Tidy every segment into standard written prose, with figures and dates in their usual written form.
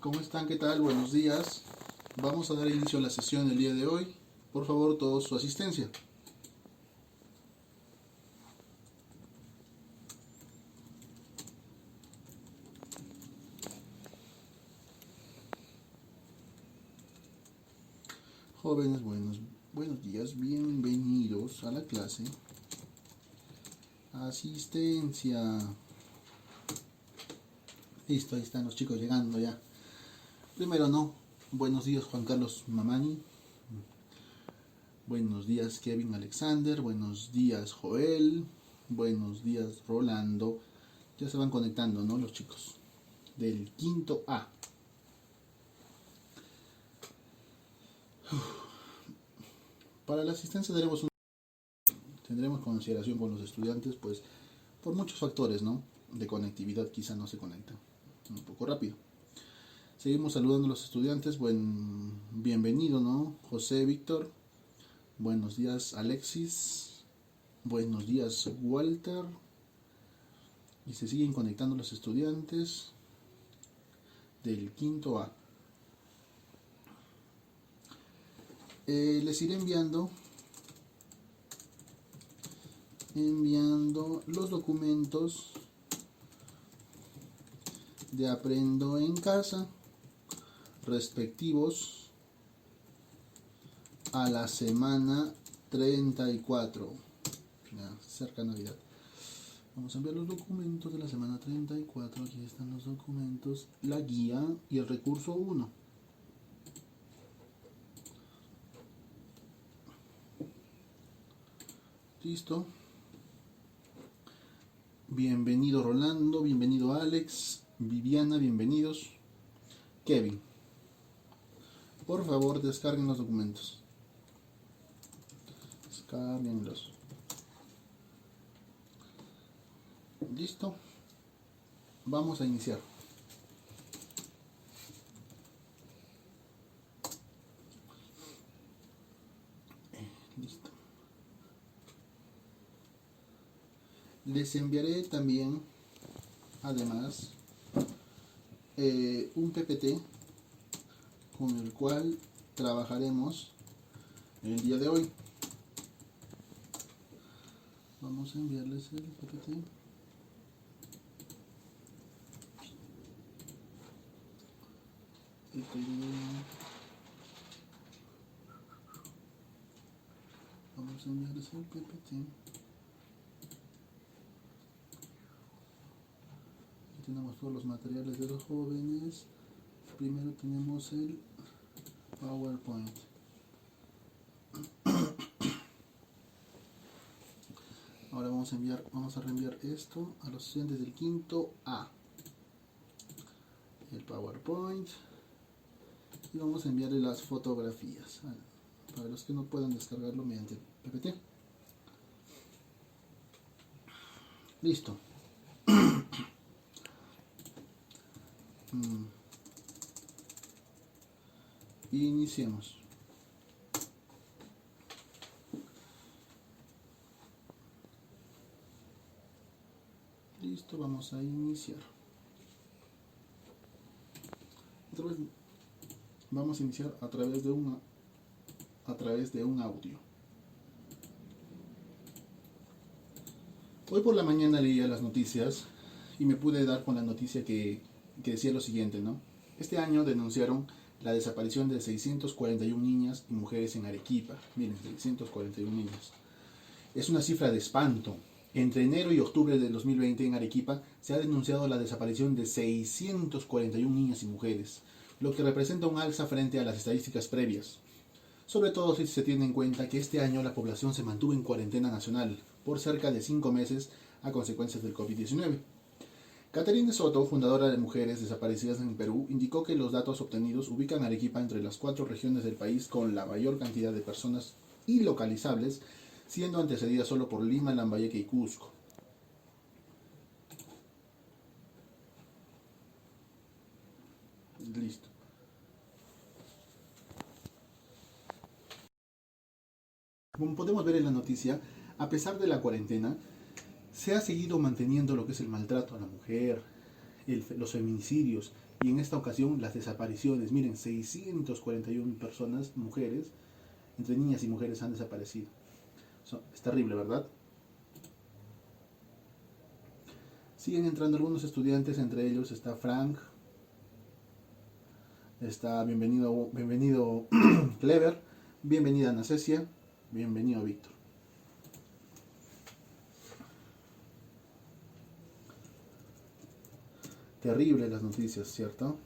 ¿Cómo están? ¿Qué tal? Buenos días. Vamos a dar inicio a la sesión del día de hoy. Por favor, todos su asistencia. Jóvenes, buenos días. Bienvenidos a la clase. Asistencia. Listo, ahí están los chicos llegando ya. Primero, no. Buenos días, Juan Carlos Mamani. Buenos días, Kevin Alexander. Buenos días, Joel. Buenos días, Rolando. Ya se van conectando, ¿no? Los chicos del quinto A. Para la asistencia tendremos consideración con los estudiantes, pues por muchos factores, ¿no? De conectividad quizá no se conectan un poco rápido. Seguimos saludando a los estudiantes. Bienvenido, ¿no? José Víctor. Buenos días, Alexis. Buenos días, Walter. Y se siguen conectando los estudiantes del quinto A. Les iré enviando los documentos de Aprendo en Casa respectivos a la semana 34. Ya, cerca Navidad. Vamos a enviar los documentos de la semana 34. Aquí están los documentos, la guía y el recurso 1. Listo. Bienvenido Rolando, bienvenido Alex, Viviana, bienvenidos. Kevin, por favor descarguen los documentos. Descarguenlos. Listo. Vamos a iniciar. Listo. Les enviaré también, además, un PPT con el cual trabajaremos el día de hoy. Vamos a enviarles el PPT. Vamos a enviarles el PPT. Tenemos todos los materiales de los jóvenes. Primero tenemos el PowerPoint. Ahora vamos a reenviar esto a los estudiantes del quinto A. El PowerPoint. Y vamos a enviarle las fotografías para los que no puedan descargarlo mediante PPT. Listo. Iniciemos. Listo, vamos a iniciar. Vamos a iniciar a través de un audio. Hoy por la mañana leía las noticias y me pude dar con la noticia que decía lo siguiente, ¿no? Este año denunciaron la desaparición de 641 niñas y mujeres en Arequipa. Miren, 641 niñas. Es una cifra de espanto. Entre enero y octubre del 2020 en Arequipa se ha denunciado la desaparición de 641 niñas y mujeres, lo que representa un alza frente a las estadísticas previas. Sobre todo si se tiene en cuenta que este año la población se mantuvo en cuarentena nacional por cerca de 5 meses a consecuencias del COVID-19. Caterine Soto, fundadora de Mujeres Desaparecidas en Perú, indicó que los datos obtenidos ubican a Arequipa entre las 4 regiones del país con la mayor cantidad de personas ilocalizables, siendo antecedida solo por Lima, Lambayeque y Cusco. Listo. Como podemos ver en la noticia, a pesar de la cuarentena, se ha seguido manteniendo lo que es el maltrato a la mujer, los feminicidios Y en esta ocasión las desapariciones, miren, 641 personas, mujeres, entre niñas y mujeres han desaparecido. Es terrible, ¿verdad? Siguen entrando algunos estudiantes, entre ellos está Frank, está bienvenido Clever, bienvenida Ana Cecia, bienvenido Víctor. Terrible las noticias, ¿cierto?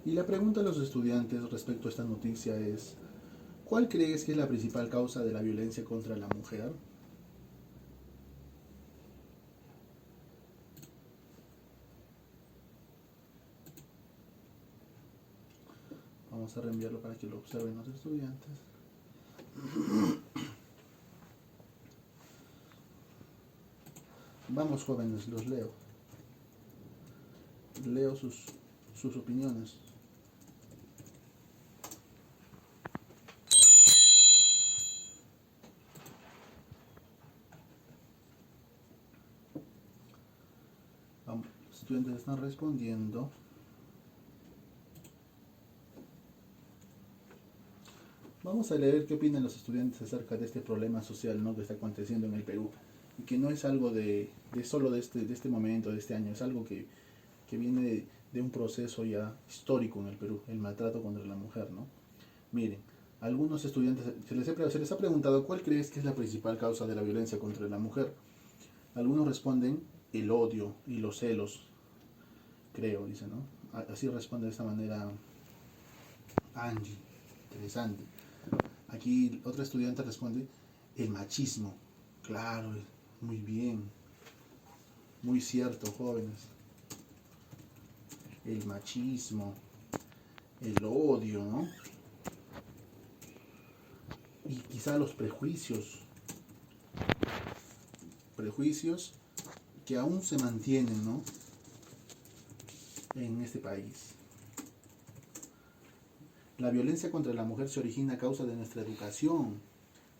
Y la pregunta a los estudiantes respecto a esta noticia es: ¿cuál crees que es la principal causa de la violencia contra la mujer? Vamos a reenviarlo para que lo observen los estudiantes. Vamos, jóvenes, los leo. Leo sus opiniones. Vamos, los estudiantes están respondiendo. Vamos a leer qué opinan los estudiantes acerca de este problema social, ¿no?, que está aconteciendo en el Perú. Y que no es algo de solo de este momento, de este año, es algo que viene de un proceso ya histórico en el Perú, el maltrato contra la mujer, ¿no? Miren, algunos estudiantes se les ha preguntado cuál crees que es la principal causa de la violencia contra la mujer. Algunos responden el odio y los celos, creo, dice, ¿no? Así responde de esta manera Angie. Interesante. Aquí otra estudiante responde el machismo. Claro, muy bien. Muy cierto, jóvenes. El machismo, el odio, ¿no? Y quizá los prejuicios que aún se mantienen, ¿no?, en este país. La violencia contra la mujer se origina a causa de nuestra educación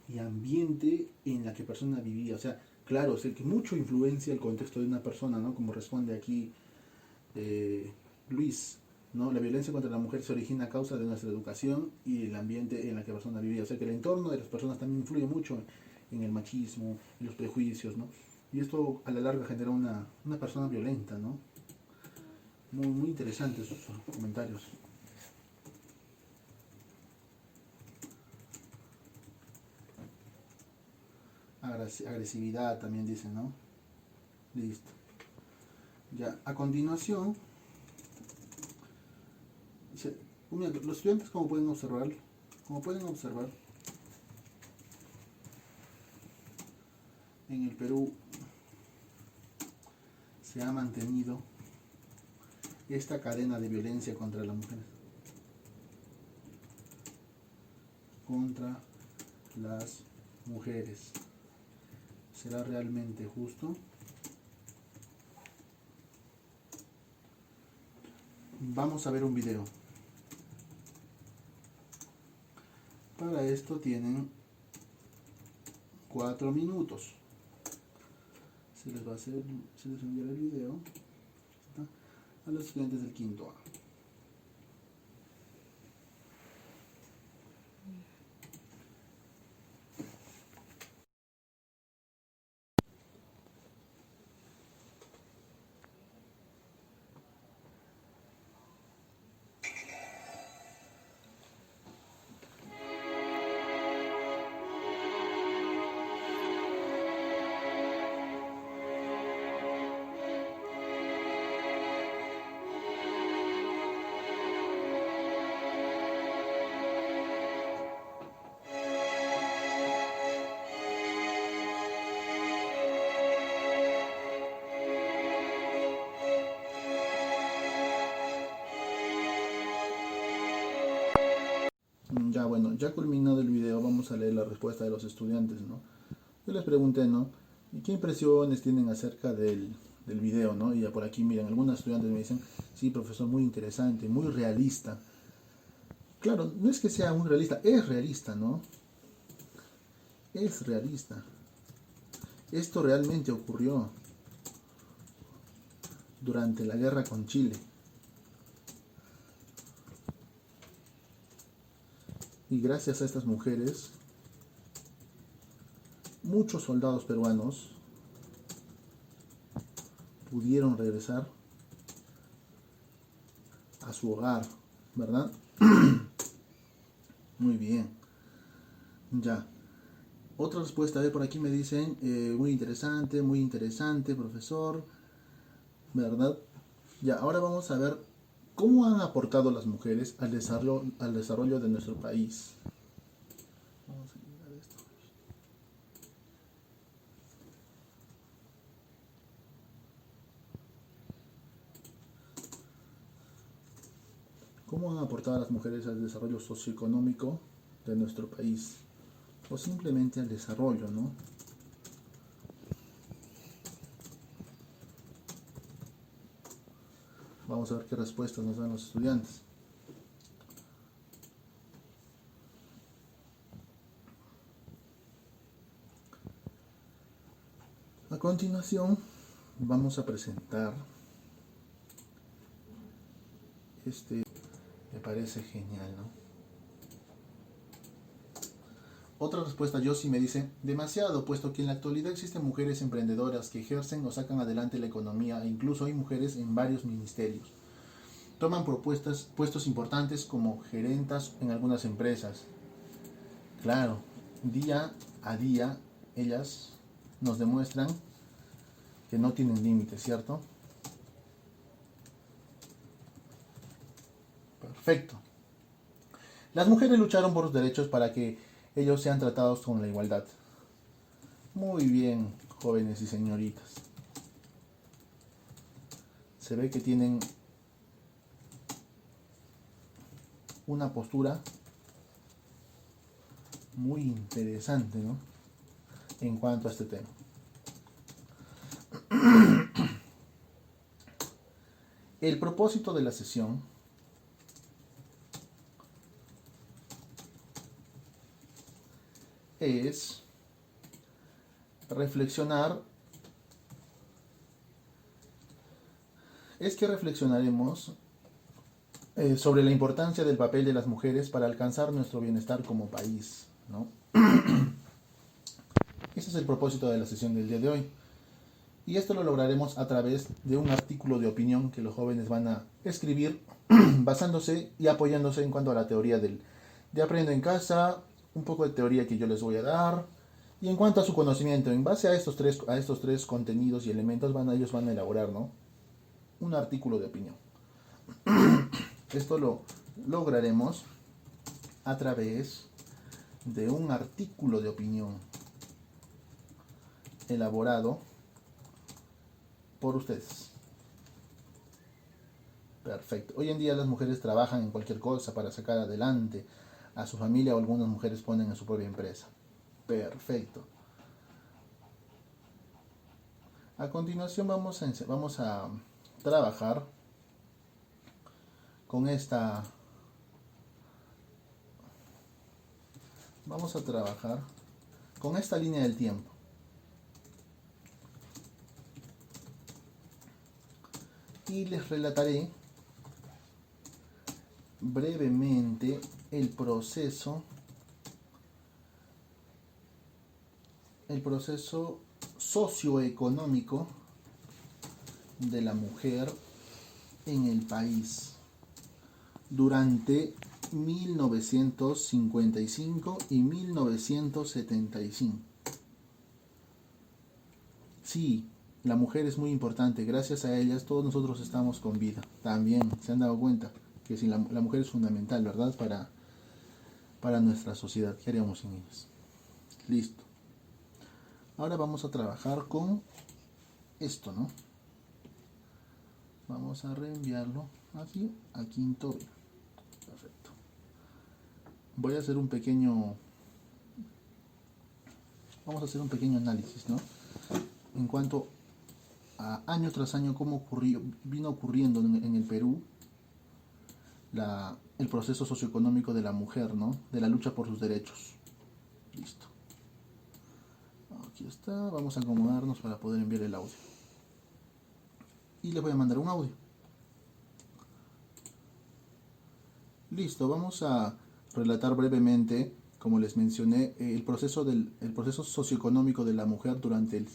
y ambiente en la que la persona vivía. O sea, claro, es el que mucho influencia el contexto de una persona, ¿no? Como responde aquí Luis, ¿no? La violencia contra la mujer se origina a causa de nuestra educación y el ambiente en la que la persona vivía. O sea, que el entorno de las personas también influye mucho en el machismo, en los prejuicios, ¿no? Y esto a la larga genera una persona violenta, ¿no? Muy, muy interesantes sus comentarios. Agresividad también dicen, ¿no? Listo. Ya, a continuación, los estudiantes, como pueden observar, en el Perú se ha mantenido esta cadena de violencia contra las mujeres, ¿Será realmente justo? Vamos a ver un video. Para esto tienen 4 minutos. Se les enviará el video a los estudiantes del quinto A. Ya bueno, ya culminado el video, vamos a leer la respuesta de los estudiantes, ¿no? Yo les pregunté, ¿no?, ¿qué impresiones tienen acerca del video, ¿no? Y ya por aquí, miren, algunos estudiantes me dicen, sí, profesor, muy interesante, muy realista. claro, no es que sea muy realista, es realista, ¿no? Es realista. Esto realmente ocurrió durante la guerra con Chile. Y gracias a estas mujeres, muchos soldados peruanos pudieron regresar a su hogar, ¿verdad? Muy bien. Ya. Otra respuesta, a ver, por aquí me dicen, muy interesante, profesor, ¿verdad? Ya, ahora vamos a ver cómo han aportado las mujeres al desarrollo de nuestro país. Vamos a mirar esto. ¿Cómo han aportado las mujeres al desarrollo socioeconómico de nuestro país? O simplemente al desarrollo, ¿no? Vamos a ver qué respuestas nos dan los estudiantes. A continuación, vamos a presentar me parece genial, ¿no? Otra respuesta, Yossi me dice, demasiado, puesto que en la actualidad existen mujeres emprendedoras que ejercen o sacan adelante la economía e incluso hay mujeres en varios ministerios. Toman puestos importantes como gerentas en algunas empresas. Claro, día a día ellas nos demuestran que no tienen límites, ¿cierto? Perfecto. Las mujeres lucharon por sus derechos para que ellos sean tratados con la igualdad. Muy bien, jóvenes y señoritas. Se ve que tienen una postura muy interesante, ¿no? En cuanto a este tema. El propósito de la sesión es reflexionaremos sobre la importancia del papel de las mujeres para alcanzar nuestro bienestar como país, ¿no? Ese es el propósito de la sesión del día de hoy. Y esto lo lograremos a través de un artículo de opinión que los jóvenes van a escribir basándose y apoyándose en cuanto a la teoría de Aprendo en Casa, un poco de teoría que yo les voy a dar, y en cuanto a su conocimiento, en base a estos tres contenidos y elementos, ellos van a elaborar, ¿no? Un artículo de opinión. Esto lo lograremos a través de un artículo de opinión elaborado por ustedes. Perfecto. Hoy en día las mujeres trabajan en cualquier cosa para sacar adelante a su familia, o algunas mujeres ponen en su propia empresa. Perfecto. A continuación vamos a trabajar con esta... Vamos a trabajar con esta línea del tiempo. Y les relataré brevemente el proceso socioeconómico de la mujer en el país durante 1955 y 1975. Sí, la mujer es muy importante. Gracias a ellas todos nosotros estamos con vida. También se han dado cuenta que si la mujer es fundamental, ¿verdad? Para nuestra sociedad. ¿Qué haríamos sin ellas? Listo. Ahora vamos a trabajar con esto, ¿no? Vamos a reenviarlo aquí a quinto B. Perfecto. Voy a hacer un pequeño... Vamos a hacer un pequeño análisis, ¿no? En cuanto a año tras año cómo vino ocurriendo en el Perú el proceso socioeconómico de la mujer, ¿no? De la lucha por sus derechos. Listo. Aquí está, vamos a acomodarnos para poder enviar el audio. Y les voy a mandar un audio. Listo, vamos a relatar brevemente, como les mencioné, el proceso socioeconómico de la mujer durante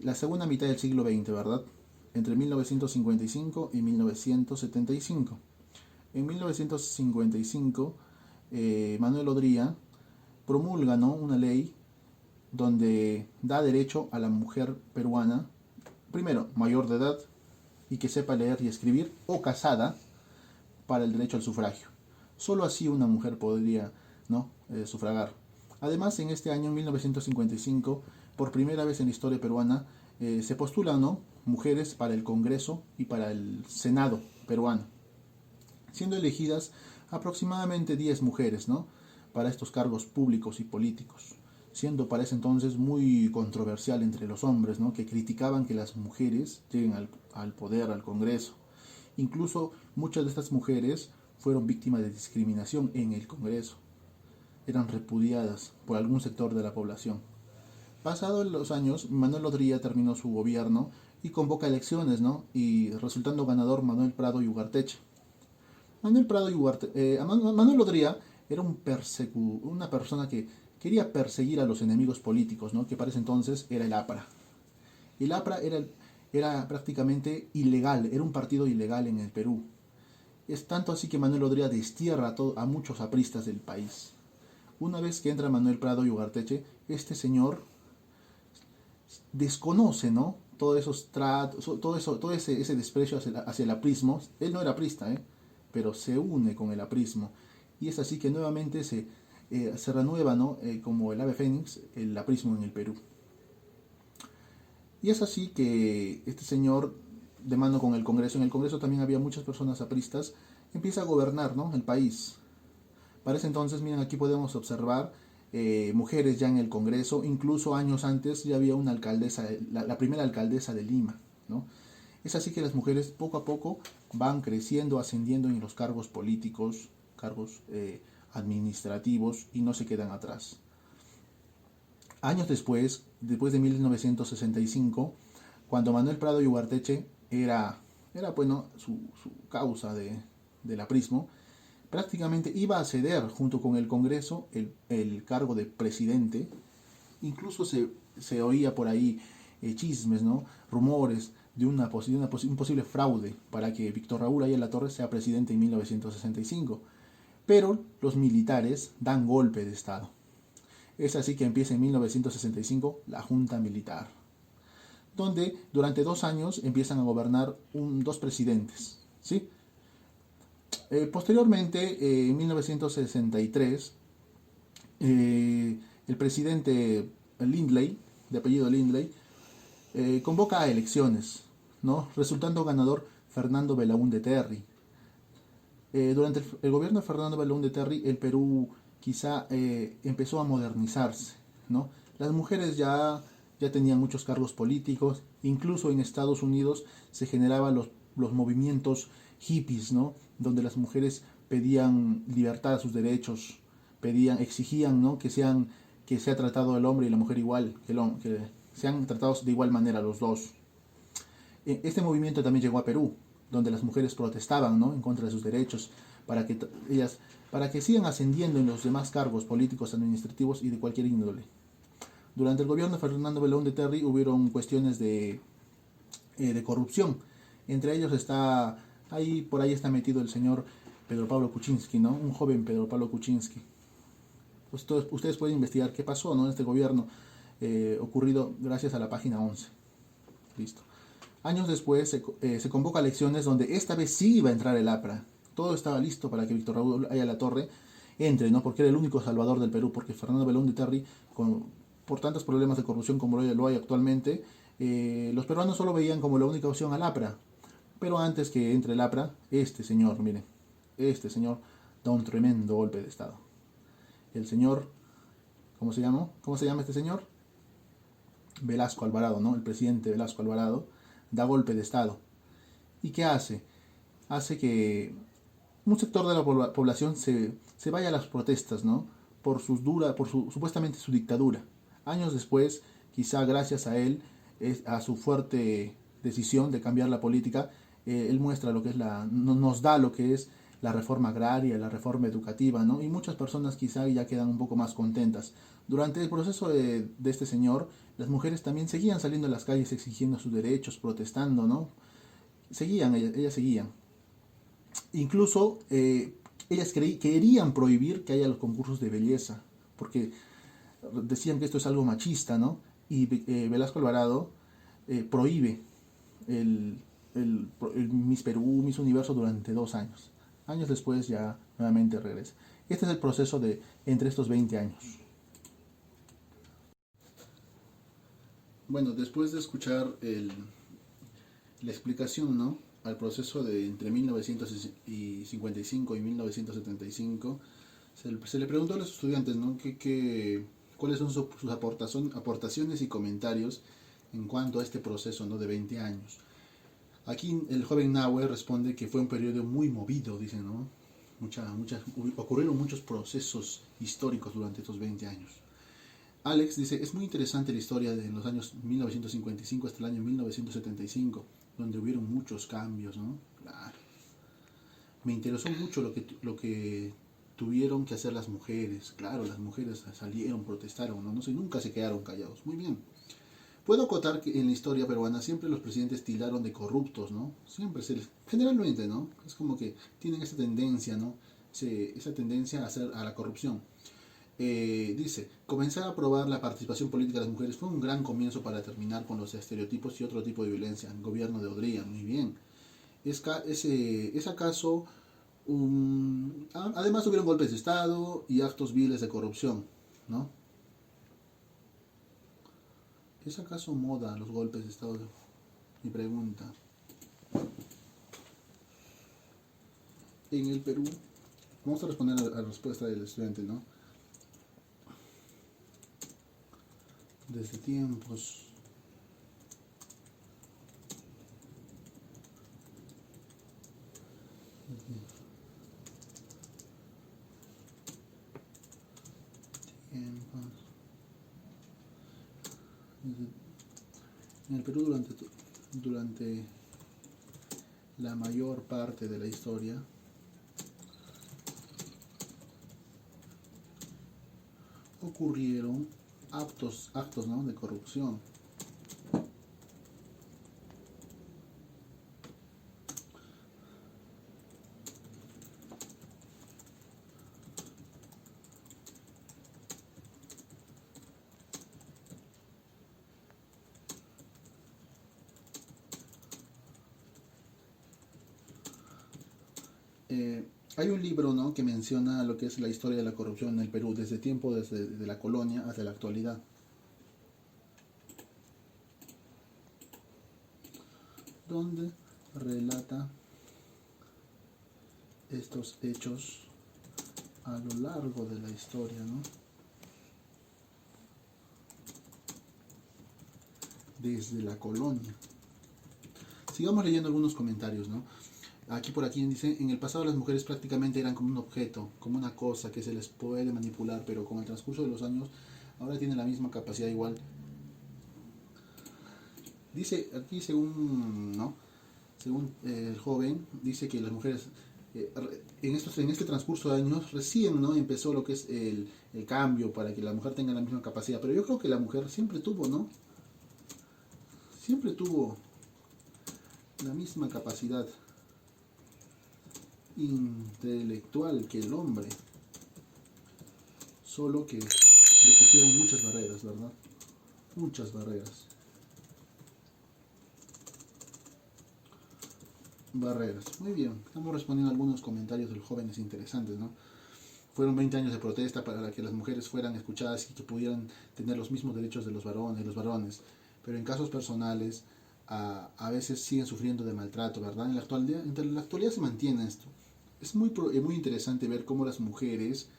la segunda mitad del siglo XX, ¿verdad? Entre 1955 y 1975. En 1955, Manuel Odría promulga, ¿no?, una ley donde da derecho a la mujer peruana, primero, mayor de edad y que sepa leer y escribir, o casada, para el derecho al sufragio. Solo así una mujer podría, ¿no?, sufragar. Además, en este año, en 1955, por primera vez en la historia peruana, se postulan, ¿no?, mujeres para el Congreso y para el Senado peruano, siendo elegidas aproximadamente 10 mujeres, ¿no?, para estos cargos públicos y políticos, siendo para ese entonces muy controversial entre los hombres, ¿no?, que criticaban que las mujeres lleguen al poder, al Congreso. Incluso muchas de estas mujeres fueron víctimas de discriminación en el Congreso. Eran repudiadas por algún sector de la población. Pasados los años, Manuel Odría terminó su gobierno y convoca elecciones, ¿no?, y resultando ganador Manuel Prado y Ugarteche. Manuel Odría era una persona que quería perseguir a los enemigos políticos, ¿no?, que para ese entonces era el APRA. El APRA era prácticamente ilegal, era un partido ilegal en el Perú. Es tanto así que Manuel Odría destierra a muchos apristas del país. Una vez que entra Manuel Prado y Ugarteche, este señor desconoce, ¿no?, todos esos tratos, todo ese desprecio hacia el aprismo. Él no era aprista, pero se une con el aprismo. Y es así que nuevamente se renueva, ¿no?, como el ave fénix, el aprismo en el Perú. Y es así que este señor, de mano con el Congreso, en el Congreso también había muchas personas apristas, empieza a gobernar, ¿no?, el país. Para ese entonces, miren, aquí podemos observar mujeres ya en el Congreso. Incluso años antes ya había una alcaldesa, la primera alcaldesa de Lima, ¿no? Es así que las mujeres poco a poco van creciendo, ascendiendo en los cargos políticos, cargos administrativos, y no se quedan atrás. Años después de 1965, cuando Manuel Prado y Ugarteche era bueno, su causa del aprismo, prácticamente iba a ceder junto con el Congreso el cargo de presidente. Incluso se oía por ahí chismes, ¿no?, rumores de un posible fraude para que Víctor Raúl Ayala Torres sea presidente en 1965. Pero los militares dan golpe de Estado. Es así que empieza en 1965 la Junta Militar, donde durante 2 años empiezan a gobernar dos presidentes, ¿sí? Posteriormente, en 1963, el presidente Lindley, de apellido Lindley, convoca a elecciones, ¿no?, resultando ganador Fernando Belaúnde Terry. Durante el gobierno de Fernando Belaúnde Terry, el Perú quizá empezó a modernizarse, ¿no? Las mujeres ya tenían muchos cargos políticos. Incluso en Estados Unidos se generaban los movimientos hippies, ¿no?, donde las mujeres pedían libertad a sus derechos, exigían, ¿no?, que sea tratado el hombre y la mujer igual, que sean tratados de igual manera los dos. Este movimiento también llegó a Perú, donde las mujeres protestaban, ¿no?, en contra de sus derechos, para que sigan ascendiendo en los demás cargos políticos, administrativos y de cualquier índole. Durante el gobierno de Fernando Belaúnde Terry hubieron cuestiones de corrupción. Entre ellos por ahí está metido el señor Pedro Pablo Kuczynski, ¿no?, un joven Pedro Pablo Kuczynski. Pues ustedes pueden investigar qué pasó, ¿no?, en este gobierno, ocurrido gracias a la página 11. Listo. Años después se convoca elecciones donde esta vez sí iba a entrar el APRA. Todo estaba listo para que Víctor Raúl Ayala Torre entre, ¿no?, porque era el único salvador del Perú, porque Fernando Belaúnde Terry, por tantos problemas de corrupción como lo hay actualmente, los peruanos solo veían como la única opción al APRA. Pero antes que entre el APRA, este señor da un tremendo golpe de Estado. El señor, ¿cómo se llama? ¿Cómo se llama este señor? Velasco Alvarado, ¿no? El presidente Velasco Alvarado da golpe de Estado. ¿Y qué hace? Hace que un sector de la población se vaya a las protestas, ¿no? Por supuestamente su dictadura. Años después, quizá gracias a él, a su fuerte decisión de cambiar la política, él muestra lo que es nos da lo que es la reforma agraria, la reforma educativa, ¿no? Y muchas personas quizá ya quedan un poco más contentas. Durante el proceso de este señor, las mujeres también seguían saliendo a las calles exigiendo sus derechos, protestando, ¿no? Ellas seguían. Incluso ellas querían prohibir que haya los concursos de belleza, porque decían que esto es algo machista, ¿no? Y Velasco Alvarado prohíbe el, el Miss Perú, Miss Universo durante 2 años. Años después ya nuevamente regresa. Este es el proceso de entre estos 20 años. Bueno, después de escuchar la explicación, ¿no? Al proceso de entre 1955 y 1975, se le preguntó a los estudiantes, ¿no? ¿Cuáles son sus aportaciones y comentarios en cuanto a este proceso, ¿no? De 20 años. Aquí el joven Nahue responde que fue un periodo muy movido, dice, ¿no? Ocurrieron muchos procesos históricos durante estos 20 años. Alex dice, es muy interesante la historia de los años 1955 hasta el año 1975, donde hubieron muchos cambios, ¿no? Claro. Me interesó mucho lo que tuvieron que hacer las mujeres. Claro, las mujeres salieron, protestaron, ¿no? No sé, nunca se quedaron callados. Muy bien. Puedo acotar que en la historia peruana siempre los presidentes tildaron de corruptos, ¿no? Siempre generalmente, ¿no? Es como que tienen esa tendencia, ¿no? Esa tendencia a la corrupción. Dice, comenzar a aprobar la participación política de las mujeres fue un gran comienzo para terminar con los estereotipos y otro tipo de violencia. El gobierno de Odría, muy bien. ¿Es acaso además hubieron golpes de Estado y actos viles de corrupción, ¿no? ¿Es acaso moda los golpes de Estado? Mi pregunta. En el Perú, vamos a responder a la respuesta del estudiante, ¿no? Desde tiempos tiempos. En el Perú durante la mayor parte de la historia ocurrieron actos, ¿no? De corrupción. Hay un libro, ¿no? Que menciona lo que es la historia de la corrupción en el Perú desde la colonia hasta la actualidad, donde relata estos hechos a lo largo de la historia, ¿no? Desde la colonia. Sigamos leyendo algunos comentarios, ¿no? Aquí por aquí dice, en el pasado las mujeres prácticamente eran como un objeto, como una cosa que se les puede manipular, pero con el transcurso de los años ahora tienen la misma capacidad igual. Dice aquí según el joven, dice que las mujeres en este transcurso de años recién, ¿no? Empezó lo que es el cambio para que la mujer tenga la misma capacidad, pero yo creo que la mujer siempre tuvo, ¿no? Siempre tuvo la misma capacidad intelectual que el hombre, solo que le pusieron muchas barreras, ¿verdad? Muchas barreras. Muy bien, estamos respondiendo a algunos comentarios de los jóvenes interesantes, ¿no? Fueron 20 años de protesta para que las mujeres fueran escuchadas y que pudieran tener los mismos derechos de los varones, pero en casos personales a veces siguen sufriendo de maltrato, ¿verdad? En la actualidad se mantiene esto. Es muy interesante ver cómo las mujeres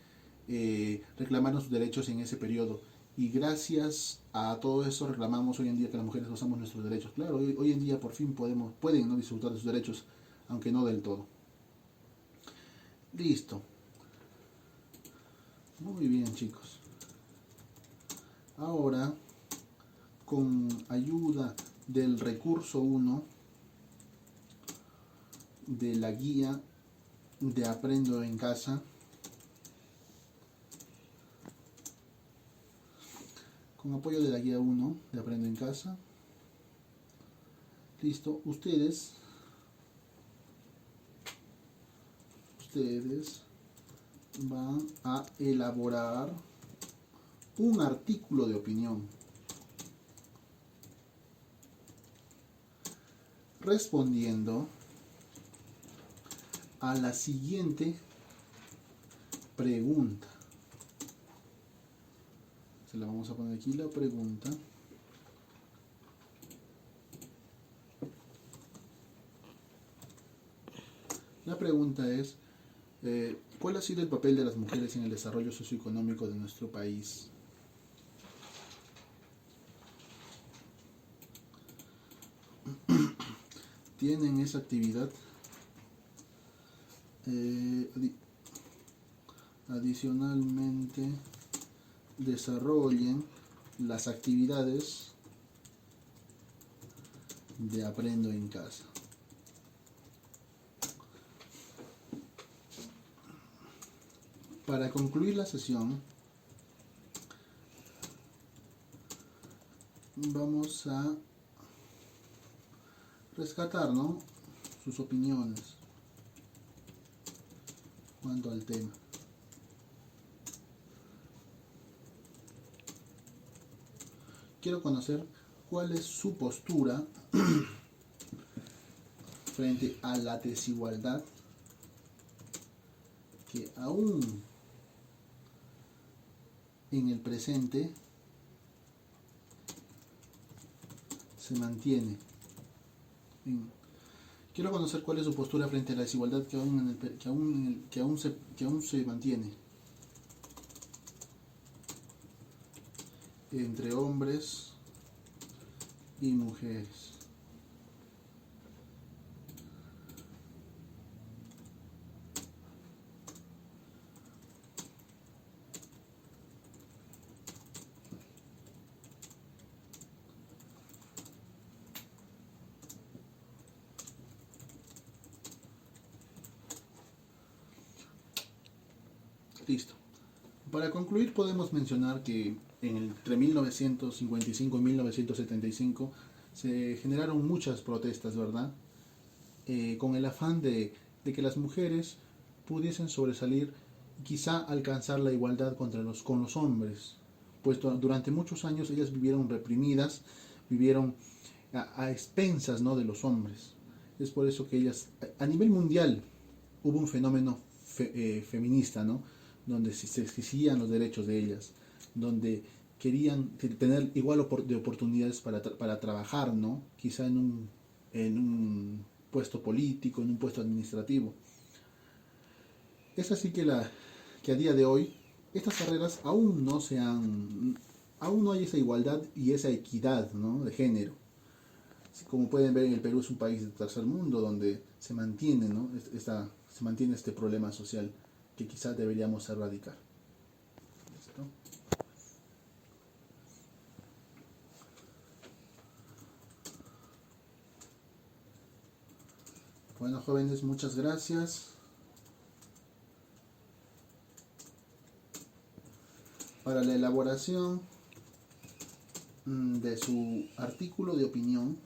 reclamaron sus derechos en ese periodo. Y gracias a todo eso reclamamos hoy en día que las mujeres gozamos nuestros derechos. Claro, en día por fin pueden, ¿no? disfrutar de sus derechos, aunque no del todo. Listo. Muy bien, chicos. Ahora, con ayuda del recurso 1 de la guía de Aprendo en Casa, con apoyo de la guía 1 de Aprendo en Casa, listo, ustedes van a elaborar un artículo de opinión respondiendo a la siguiente pregunta. Se la vamos a poner aquí la pregunta. La pregunta es, ¿cuál ha sido el papel de las mujeres en el desarrollo socioeconómico de nuestro país? Tienen esa actividad. Adicionalmente, desarrollen las actividades de Aprendo en Casa. Para concluir la sesión, vamos a rescatar, ¿no?, sus opiniones cuanto al tema. Quiero conocer cuál es su postura frente a la desigualdad que aún en el presente se mantiene. Quiero conocer cuál es su postura frente a la desigualdad que aún se mantiene entre hombres y mujeres. Listo. Para concluir, podemos mencionar que entre 1955 y 1975 se generaron muchas protestas, ¿verdad? Con el afán de que las mujeres pudiesen sobresalir y quizá alcanzar la igualdad con los hombres, pues durante muchos años ellas vivieron reprimidas, vivieron a expensas, ¿no?, de los hombres. Es por eso que ellas, a nivel mundial, hubo un fenómeno feminista, ¿no?, donde se exigían los derechos de ellas, donde querían tener igual de oportunidades para trabajar, ¿no?, quizá en un puesto político, en un puesto administrativo. Es así que a día de hoy estas carreras aún no hay esa igualdad y esa equidad, ¿no?, de género. Como pueden ver, en el Perú es un país de tercer mundo donde se mantiene, ¿no?, se mantiene este problema social que quizás deberíamos erradicar. ¿Listo? Bueno, jóvenes, muchas gracias. Para la elaboración de su artículo de opinión,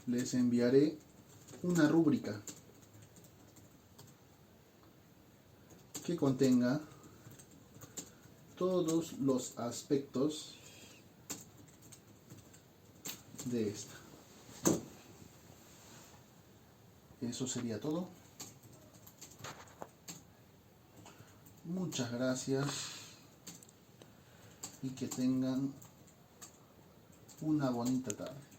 les enviaré una rúbrica que contenga todos los aspectos de esta. Eso sería todo. Muchas gracias y que tengan una bonita tarde.